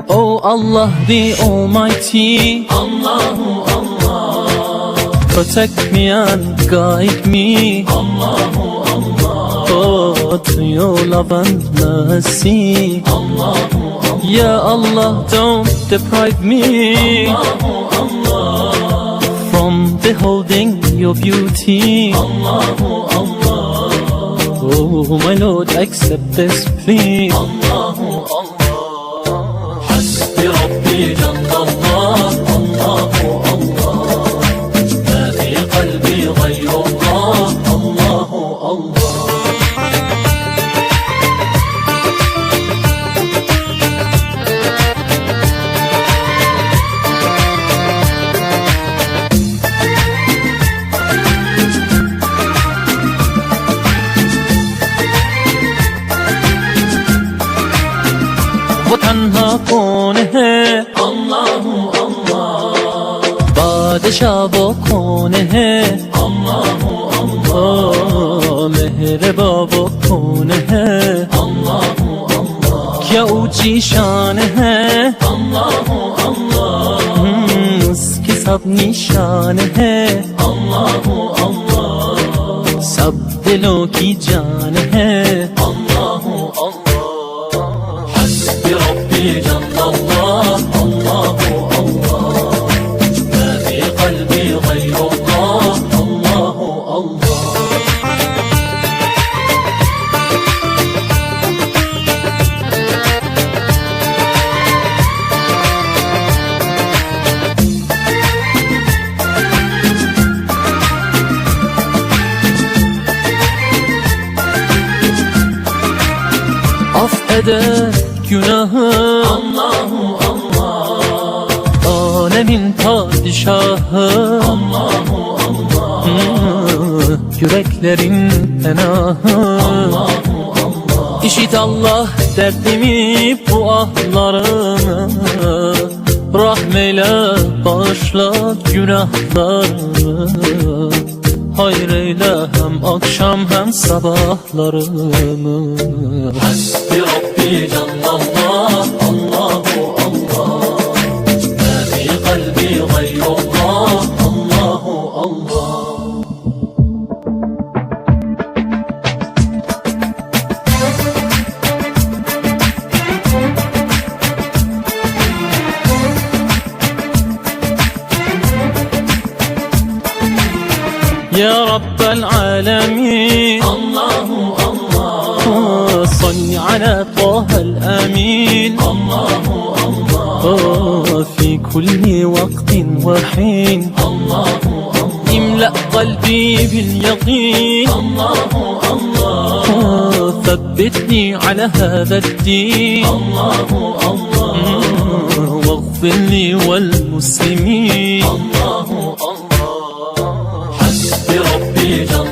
Oh Allah the Almighty, Allahu Allah, protect me and guide me, Allahu Allah, oh, to your love and mercy. Allahu Allah, Ya Allah, don't deprive me Allahu Allah, from beholding your beauty. Allahu Allah, Oh my Lord, accept this plea. Allahu Allah. حسبي ربي جل الله، الله الله، ما في قلبي غير الله، الله الله. वो तन्हा कौन है, Allahu Allah, बादशाह वो कौन है, Allahu Allah, ओ मेहरबा वो कौन है, Allahu Allah, क्या ऊंची शान है, Allahu Allah, उसकी सब निशान है, Allahu Allah, सब दिलों की जान है. Allahu Allah. حسبي ربي جل الله، الله الله، ما في قلبي غير الله، الله الله. Af eder günahı Allahu Allah, alemin padişahı, Allahu Allah, yüreklerin penahı. Allahu Allah, İşit Allah derdimi bu ahlarımı, rahmeyle bağışla günahlarımı. Hayır eyle hem akşam hem sabahlarımı. حسبي ربي جل الله، الله الله، ما في قلبي غير الله، الله الله. يا رب العالمين، الله الله، صل على طه الأمين، الله الله، في كل وقت وحين. الله الله، املأ قلبي باليقين، الله الله، ثبتني على هذا الدين، الله الله، واغفر لي والمسلمين. الله الله. حسبي ربي جل